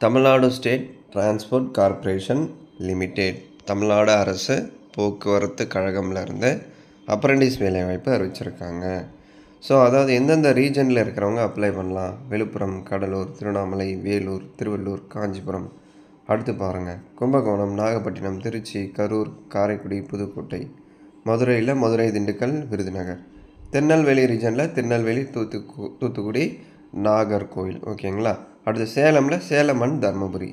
Tamil Nadu state transport corporation limited Tamil Nadu அரசு போக்குவரத்து கழகம்லேருந்து apprentice வேலைவாய்ப்பு அறிவிச்சிருக்காங்க. ஸோ அதாவது எந்தெந்த ரீஜனில் இருக்கிறவங்க அப்ளை பண்ணலாம். விழுப்புரம், கடலூர், திருவண்ணாமலை, வேலூர், திருவள்ளூர், காஞ்சிபுரம். அடுத்து பாருங்கள், கும்பகோணம், நாகப்பட்டினம், திருச்சி, கரூர், காரைக்குடி, புதுக்கோட்டை. மதுரையில் மதுரை, திண்டுக்கல், விருதுநகர். திருநெல்வேலி ரீஜனில் திருநெல்வேலி, தூத்துக்குடி, நாகர்கோவில். ஓகேங்களா. அடுத்து சேலமில் சேலம் அண்ட் தர்மபுரி.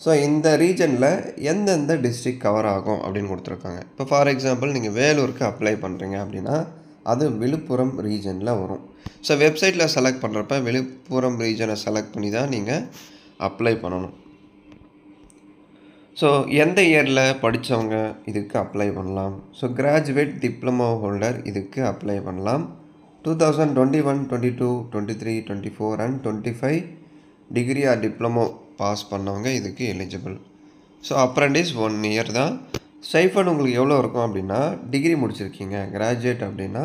ஸோ இந்த ரீஜனில் எந்தெந்த டிஸ்ட்ரிக் கவர் ஆகும் அப்படின்னு கொடுத்துருக்காங்க. இப்போ ஃபார் எக்ஸாம்பிள் நீங்கள் வேலூருக்கு அப்ளை பண்ணுறீங்க அப்படின்னா அது விழுப்புரம் ரீஜனில் வரும். ஸோ வெப்சைட்டில் செலக்ட் பண்ணுறப்ப விழுப்புரம் ரீஜனை செலக்ட் பண்ணி தான் நீங்கள் அப்ளை பண்ணணும். ஸோ எந்த இயரில் படித்தவங்க இதுக்கு அப்ளை பண்ணலாம். ஸோ கிராஜுவேட் டிப்ளமோ ஹோல்டர் இதுக்கு அப்ளை பண்ணலாம். 2021, 22, 23, 24 and 25 degree or diploma pass பண்ணவங்க இதுக்கு எலிஜிபிள். ஸோ அப்ரெண்டிஸ் 1 இயர் தான். ஸ்டைஃபண்ட் உங்களுக்கு எவ்வளோ இருக்கும் அப்படின்னா, டிகிரி முடிச்சிருக்கீங்க கிராஜுவேட் அப்படின்னா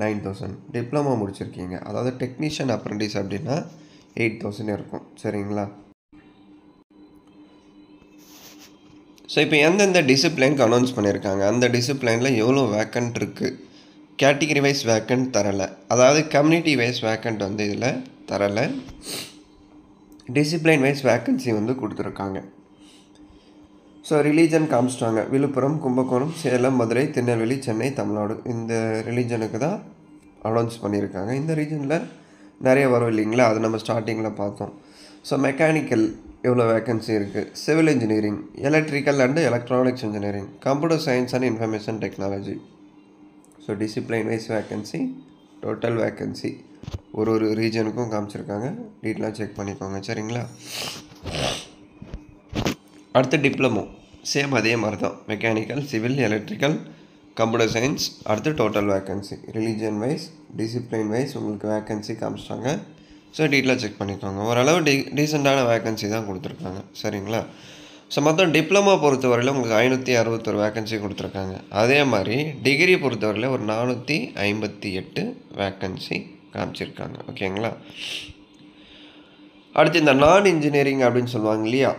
9,000, டிப்ளமோ முடிச்சிருக்கீங்க அதாவது டெக்னீஷியன் அப்ரெண்டிஸ் அப்படின்னா 8,000 இருக்கும். சரிங்களா. ஸோ இப்போ எந்தெந்த டிசிப்ளைனுக்கு அனௌன்ஸ் பண்ணியிருக்காங்க, அந்த டிசிப்ளைனில் எவ்வளோ வேக்கண்ட் இருக்குது. கேட்டகிரி வைஸ் வேக்கண்ட் தரலை, அதாவது கம்யூனிட்டி வைஸ் வேக்கண்ட் வந்து இதில் தரலை. டிசிப்ளைன் வைஸ் வேக்கன்சி வந்து கொடுத்துருக்காங்க. ஸோ ரிலீஜன் காமிச்சிட்டாங்க. விழுப்புரம், கும்பகோணம், சேலம், மதுரை, திருநெல்வேலி, சென்னை, தமிழ்நாடு. இந்த ரிலீஜனுக்கு தான் அனௌன்ஸ் பண்ணியிருக்காங்க. இந்த ரீஜனில் நிறைய வரும் இல்லைங்களா, அது நம்ம ஸ்டார்டிங்கில் பார்த்தோம். ஸோ மெக்கானிக்கல் எவ்வளோ வேக்கன்சி இருக்குது. Civil engineering, electrical and electronics engineering, computer science and information technology. So discipline wise vacancy, total vacancy ஒரு ரீஜனுக்கும் காமிச்சிருக்காங்க. டீட்டெயிலாக செக் பண்ணிக்கோங்க. சரிங்களா. அடுத்து டிப்ளமோ சேம் அதே மாதிரி தான். Mechanical, civil, electrical, computer science. அடுத்து total vacancy region wise, discipline wise உங்களுக்கு வேக்கன்சி காமிச்சிட்டாங்க. ஸோ டீட்டெயிலாக செக் பண்ணிக்கோங்க. ஓரளவு டீசெண்டான வேக்கன்சி தான் கொடுத்துருக்காங்க. சரிங்களா. ஸோ மொத்தம் டிப்ளமோ பொறுத்தவரையில் உங்களுக்கு 561 வேக்கன்சி கொடுத்துருக்காங்க. அதே மாதிரி டிகிரி பொறுத்தவரையில் ஒரு 458 வேக்கன்சி காமிச்சிருக்காங்க. ஓகேங்களா. அடுத்து இந்த நான் இன்ஜினியரிங் அப்படின்னு சொல்லுவாங்க இல்லையா.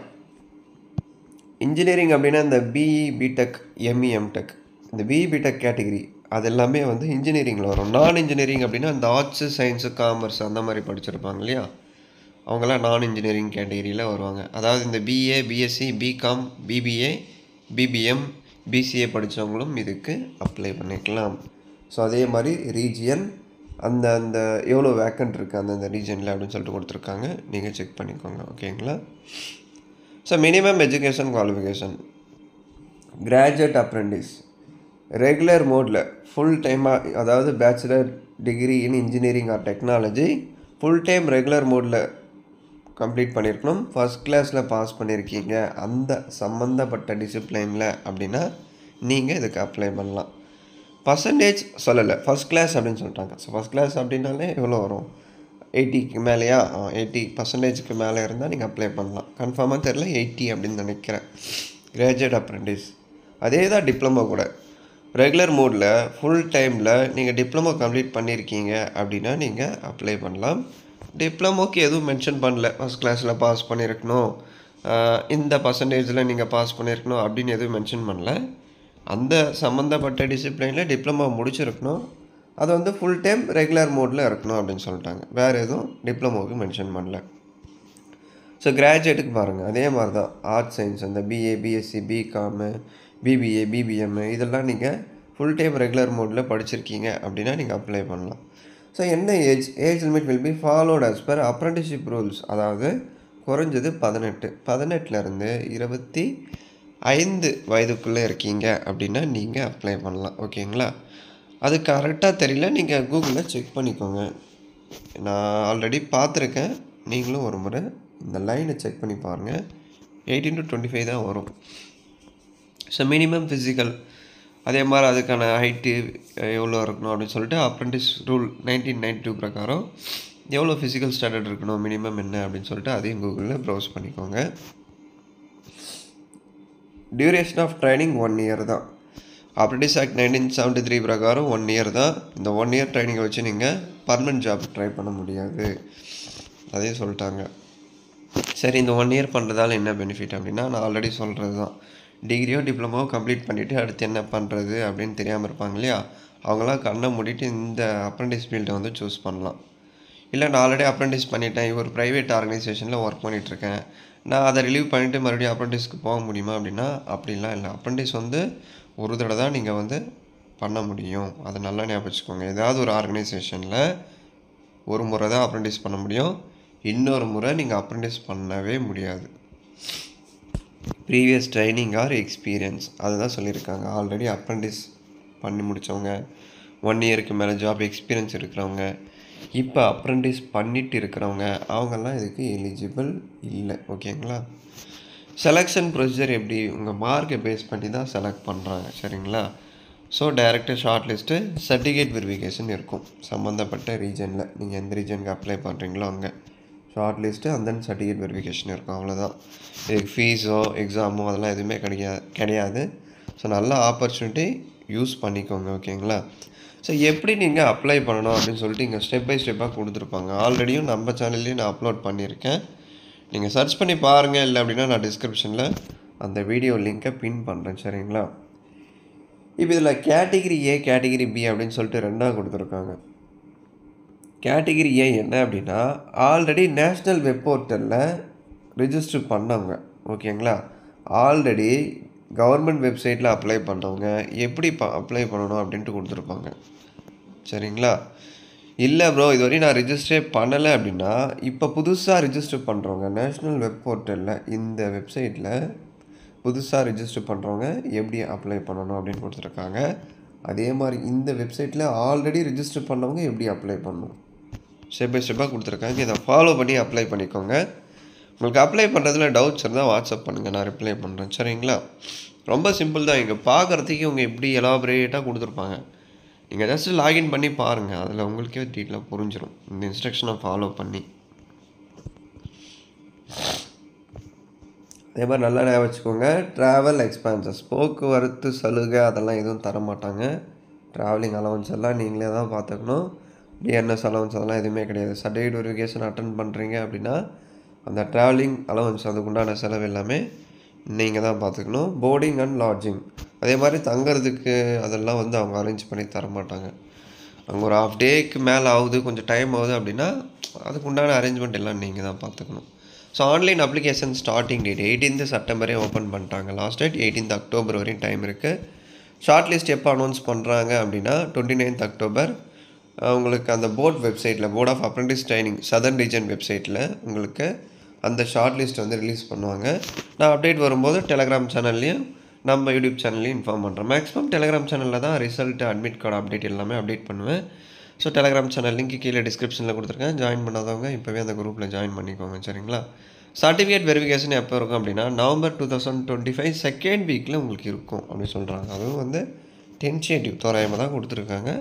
இன்ஜினியரிங் அப்படின்னா இந்த பிஇ, பிடெக், எம்இ, எம்டெக், இந்த பிஇ பிடெக் கேட்டகிரி அது எல்லாமே வந்து இன்ஜினியரிங்கில் வரும். நான் இன்ஜினியரிங் அப்படின்னா இந்த ஆர்ட்ஸு, சயின்ஸு, காமர்ஸ் அந்த மாதிரி படிச்சிருப்பாங்க இல்லையா, அவங்களாம் நான் இன்ஜினியரிங் கேட்டகிரியில் வருவாங்க. அதாவது இந்த BA, BSc, BCom, BBA, BBM, BCA படித்தவங்களும் இதுக்கு அப்ளை பண்ணிக்கலாம். ஸோ அதே மாதிரி ரீஜியன் அந்த எவ்வளோ வேக்கண்ட் இருக்குது அந்தந்த ரீஜனில் அப்படின்னு சொல்லிட்டு கொடுத்துருக்காங்க. நீங்கள் செக் பண்ணிக்கோங்க. ஓகேங்களா. So minimum education qualification, graduate apprentice regular மோடில் ஃபுல் டைமாக, அதாவது bachelor degree in engineering or technology full time regular மோடில் கம்ப்ளீட் பண்ணியிருக்கணும். ஃபஸ்ட் கிளாஸில் பாஸ் பண்ணியிருக்கீங்க அந்த சம்மந்தப்பட்ட டிசிப்ளைனில் அப்படின்னா நீங்கள் இதுக்கு அப்ளை பண்ணலாம். பர்சன்டேஜ் சொல்லலை, ஃபஸ்ட் கிளாஸ் அப்படின்னு சொல்லிட்டாங்க. ஸோ ஃபஸ்ட் கிளாஸ் அப்படின்னாலே எவ்வளோ வரும், 80க்கு மேலேயா, 80% மேலே இருந்தால் நீங்கள் அப்ளை பண்ணலாம். கன்ஃபார்மாக தெரில, 80 அப்படின்னு நினைக்கிறேன். கிராஜுவேட் அப்ரெண்டிஸ் அதே தான். டிப்ளமோ கூட ரெகுலர் மோடில் ஃபுல் டைமில் நீங்கள் டிப்ளமோ கம்ப்ளீட் பண்ணியிருக்கீங்க அப்படின்னா நீங்கள் அப்ளை பண்ணலாம். டிப்ளமோக்கு எதுவும் மென்ஷன் பண்ணல, ஃபஸ்ட் கிளாஸில் பாஸ் பண்ணியிருக்கணும், இந்த பர்சன்டேஜில் நீங்கள் பாஸ் பண்ணியிருக்கணும் அப்படின்னு எதுவும் மென்ஷன் பண்ணல. அந்த சம்மந்தப்பட்ட டிசிப்ளைனில் டிப்ளமோ முடிச்சிருக்கணும், அது வந்து ஃபுல் டைம் ரெகுலர் மோடில் இருக்கணும் அப்படின்னு சொல்லிட்டாங்க. வேறு எதுவும் டிப்ளமோவுக்கு மென்ஷன் பண்ணல. ஸோ கிராஜுவேட்டுக்கு பாருங்கள், அதே மாதிரி தான். ஆர்ட்ஸ், சயின்ஸ், அந்த பிஏ, பிஎஸ்சி, பிகாமு, பிபிஏ, பிபிஎம்மு இதெல்லாம் நீங்கள் ஃபுல் டைம் ரெகுலர் மோடில் படிச்சிருக்கீங்க அப்படின்னா நீங்கள் அப்ளை பண்ணலாம். ஸோ என்ன age limit will be followed as per apprenticeship rules, அதாவது குறைஞ்சது 18 25 வயதுக்குள்ளே இருக்கீங்க அப்படின்னா நீங்கள் அப்ளை பண்ணலாம். ஓகேங்களா. அது கரெக்டாக தெரியல, நீங்கள் கூகுளில் செக் பண்ணிக்கோங்க. நான் ஆல்ரெடி பார்த்துருக்கேன், நீங்களும் ஒரு முறை இந்த லைனை செக் பண்ணி பாருங்கள். 18 to 25 தான் வரும். ஸோ மினிமம் ஃபிசிக்கல் அதே மாதிரி அதுக்கான ஹைட்டு எவ்வளோ இருக்கணும் அப்படின்னு சொல்லிட்டு அப்ரெண்டிஸ் ரூல் 1992 பிரகாரம் எவ்வளோ ஃபிசிக்கல் ஸ்டாண்டர்ட் இருக்கணும், மினிமம் என்ன அப்படின்னு சொல்லிட்டு அதையும் கூகுளில் ப்ரௌஸ் பண்ணிக்கோங்க. டியூரேஷன் ஆஃப் ட்ரைனிங் 1 இயர் தான். அப்ரெண்டிஸ் ஆக்ட் 1973 பிரகாரம் 1 இயர் தான். இந்த 1 இயர் ட்ரைனிங்கை வச்சு நீங்கள் பர்மனெண்ட் ஜாப் ட்ரை பண்ண முடியாது, அதையும் சொல்லிட்டாங்க. சரி இந்த 1 இயர் பண்ணுறதால என்ன பெனிஃபிட் அப்படின்னா, நான் ஆல்ரெடி சொல்கிறது தான். டிகிரியோ, டிப்ளமோவோ கம்ப்ளீட் பண்ணிவிட்டு அடுத்து என்ன பண்ணுறது அப்படின்னு தெரியாமல் இருப்பாங்க இல்லையா? அவங்களாம் கண்ணை மூடிட்டு இந்த அப்ரெண்டிஸ் ஃபீல்டை வந்து சூஸ் பண்ணலாம். இல்லை நான் ஆல்ரெடி அப்ரெண்டிஸ் பண்ணிட்டேன், ஒரு ப்ரைவேட் ஆர்கனைசேஷனில் ஒர்க் பண்ணிகிட்ருக்கேன், நான் அதை ரிலீவ் பண்ணிவிட்டு மறுபடியும் அப்ரெண்டிஸ்க்கு போக முடியுமா அப்படின்னா, அப்படிலாம் இல்லை. அப்ரெண்டிஸ் வந்து ஒரு தடவை தான் நீங்கள் வந்து பண்ண முடியும். அதை நல்லா ஞாபகம் வச்சுக்கோங்க. ஏதாவது ஒரு ஆர்கனைசேஷனில் ஒரு முறை தான் அப்ரெண்டிஸ் பண்ண முடியும். இன்னொரு முறை நீங்கள் அப்ரெண்டிஸ் பண்ணவே முடியாது. ப்ரீவியஸ் ட்ரைனிங் ஆர் எக்ஸ்பீரியன்ஸ் அதுதான் சொல்லியிருக்காங்க. ஆல்ரெடி அப்ரெண்டிஸ் பண்ணி முடித்தவங்க, 1 இயருக்கு மேலே ஜாப் எக்ஸ்பீரியன்ஸ் இருக்கிறவங்க, இப்போ அப்ரெண்டிஸ் பண்ணிட்டு இருக்கிறவங்க, அவங்கெல்லாம் இதுக்கு எலிஜிபிள் இல்லை. ஓகேங்களா? செலெக்ஷன் ப்ரொசீஜர் எப்படி? உங்கள் மார்க்கை பேஸ் பண்ணி தான் செலக்ட் பண்ணுறாங்க. சரிங்களா? ஸோ டைரெக்டாக ஷார்ட் லிஸ்ட்டு, சர்டிஃபிகேட் வெரிஃபிகேஷன் இருக்கும் சம்மந்தப்பட்ட ரீஜனில். நீங்கள் எந்த ரீஜனுக்கு அப்ளை பண்ணுறீங்களோ அங்கே short list and then certificate verification இருக்கும். அவ்வளோதான். இதுக்கு ஃபீஸோ எக்ஸாமோ அதெல்லாம் எதுவுமே கிடையாது. ஸோ நல்ல ஆப்பர்ச்சுனிட்டி யூஸ் பண்ணிக்கோங்க. ஓகேங்களா? ஸோ எப்படி நீங்கள் அப்ளை பண்ணணும் அப்படின்னு சொல்லிட்டு இங்கே ஸ்டெப் பை ஸ்டெப்பாக கொடுத்துருப்பாங்க. ஆல்ரெடியும் நம்ம சேனல்லையும் நான் அப்லோட் பண்ணியிருக்கேன். நீங்கள் சர்ச் பண்ணி பாருங்கள். இல்லை அப்படின்னா நான் டிஸ்கிரிப்ஷனில் அந்த வீடியோ லிங்க்கை பின் பண்ணுறேன். சரிங்களா? இப்போ இதில் கேட்டகிரி ஏ, கேட்டகிரி பி அப்படின்னு சொல்லிட்டு 2ஆக கொடுத்துருக்காங்க. கேட்டகிரி ஏ என்ன அப்படின்னா, ஆல்ரெடி நேஷ்னல் வெப் போர்ட்டலில் ரிஜிஸ்டர் பண்ணவங்க. ஓகேங்களா? ஆல்ரெடி கவர்மெண்ட் வெப்சைட்டில் அப்ளை பண்ணுறவங்க எப்படி அப்ளை பண்ணணும் அப்படின்ட்டு கொடுத்துருப்பாங்க. சரிங்களா? இல்லை ப்ரோ இதுவரையும் நான் ரிஜிஸ்டரே பண்ணலை அப்படின்னா, இப்போ புதுசாக ரிஜிஸ்டர் பண்ணுறவங்க நேஷ்னல் வெப் போர்ட்டலில் இந்த வெப்சைட்டில் புதுசாக ரிஜிஸ்டர் பண்ணுறவங்க எப்படி அப்ளை பண்ணணும் அப்படின்னு கொடுத்துருக்காங்க. அதே மாதிரி இந்த வெப்சைட்டில் ஆல்ரெடி ரிஜிஸ்டர் பண்ணவங்க எப்படி அப்ளை பண்ணணும் ஸ்டெப் பை ஸ்டெப்பாக கொடுத்துருக்காங்க. இதை ஃபாலோ பண்ணி அப்ளை பண்ணிக்கோங்க. உங்களுக்கு அப்ளை பண்ணுறதுல டவுட்ஸ் இருந்தால் வாட்ஸ்அப் பண்ணுங்கள், நான் ரிப்ளை பண்ணுறேன். சரிங்களா? ரொம்ப சிம்பிள் தான். இங்கே பார்க்குறதுக்கு இவங்க எப்படி எலாபரேட்டாக கொடுத்துருப்பாங்க. நீங்கள் ஜஸ்ட்டு லாகின் பண்ணி பாருங்கள், அதில் உங்களுக்கே டீட்டெயிலாக புரிஞ்சிடும் இந்த இன்ஸ்ட்ரக்ஷனை ஃபாலோ பண்ணி. அதே மாதிரி நல்லா ஞாபகம் வச்சுக்கோங்க. ட்ராவல் எக்ஸ்பென்சஸ் போக்குவரத்து சலுகை அதெல்லாம் எதுவும் தரமாட்டாங்க. ட்ராவலிங் அலவன்ஸ் எல்லாம் நீங்களே தான் பார்த்துக்கணும். டிஎன்எஸ் அலவன்ஸ் அதெல்லாம் எதுவுமே கிடையாது. சர்டிஃபிகேட் வெரிஃபிகேஷன் அட்டன் பண்ணுறீங்க அப்படின்னா அந்த ட்ராவலிங் அலவன்ஸ் அதுக்குண்டான செலவு எல்லாமே நீங்கள் தான் பார்த்துக்கணும். போர்டிங் அண்ட் லாட்ஜிங் அதே மாதிரி தங்குறதுக்கு அதெல்லாம் வந்து அவங்க அரேஞ்ச் பண்ணி தரமாட்டாங்க. அங்கே ஒரு ½ டேக்கு மேலே ஆகுது, கொஞ்சம் டைம் ஆகுது அப்படின்னா அதுக்குண்டான அரேஞ்ச்மெண்ட் எல்லாம் நீங்கள் தான் பார்த்துக்கணும். So online application starting date 18th செப்டம்பரே ஓப்பன் பண்ணிட்டாங்க. லாஸ்ட் டேட் 18th அக்டோபர் வரையும் டைம் இருக்குது. ஷார்ட் லிஸ்ட் எப்போ அனௌன்ஸ் பண்ணுறாங்க அப்படின்னா 29th அக்டோபர். உங்களுக்கு அந்த போர்ட் வெப்சைட்டில் port of apprentice training southern region வெப்சைட்டில் உங்களுக்கு அந்த ஷார்ட் லிஸ்ட் வந்து ரிலீஸ் பண்ணுவாங்க. நான் அப்டேட் வரும்போது டெலகிராம் சேனல்லையும் நம்ம யூடியூப் சேனல்லையும் இன்ஃபார்ம் பண்ணுறேன். மேக்ஸிமம் டெலகிராம் சேனலில் தான் ரிசல்ட் அட்மிட் கார்டு அப்டேட் எல்லாமே அப்டேட் பண்ணுவேன். ஸோ டெலகிராம் சேனல் லிங்க் கீழே டிஸ்கிரிப்ஷனில் கொடுத்துருக்கேன். ஜாயின் பண்ணாதவங்க இப்போவே அந்த குரூப்பில் ஜாயின் பண்ணிக்கோங்க. சரிங்களா? சர்டிஃபிகேட் வெரிஃபிகேஷன் எப்போ இருக்கும் அப்படின்னா நவம்பர் 2025 செகண்ட் வீக்கில் உங்களுக்கு இருக்கும் அப்படின்னு சொல்கிறாங்க. அதுவும் வந்து டென்ஷேட்டிவ் தோராயமாக தான் கொடுத்துருக்காங்க.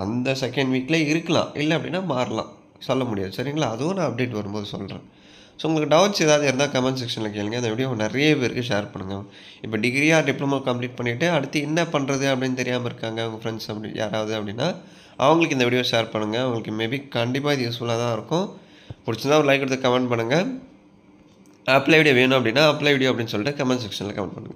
அந்த செகண்ட் வீக்கில் இருக்கலாம், இல்லை அப்படின்னா மாறலாம், சொல்ல முடியாது. சரிங்களா? அதுவும் நான் அப்டேட் வரும்போது சொல்கிறேன். ஸோ உங்களுக்கு டவுட்ஸ் ஏதாவது இருந்தால் கமெண்ட் செக்ஷனில் கேளுங்க. அந்த வீடியோ நிறைய பேருக்கு ஷேர் பண்ணுங்கள். இப்போ டிகிரியாக டிப்ளமோ கம்ப்ளீட் பண்ணிவிட்டு அடுத்து என்ன பண்ணுறது அப்படின்னு தெரியாமல் இருக்காங்க உங்கள் ஃப்ரெண்ட்ஸ் அப்படி யாராவது அப்படின்னா அவங்களுக்கு இந்த வீடியோ ஷேர் பண்ணுங்கள். அவங்களுக்கு மேபி கண்டிப்பாக இது யூஸ்ஃபுல்லாக தான் இருக்கும். பிடிச்சிருந்தா ஒரு லைக் எடுத்து கமெண்ட் பண்ணுங்கள். அப்ளை வீடியோ வேணும் அப்படின்னா அப்ளை வீடியோ அப்படின்னு சொல்லிட்டு கமெண்ட் செக்ஷனில் கமெண்ட் பண்ணுங்கள்.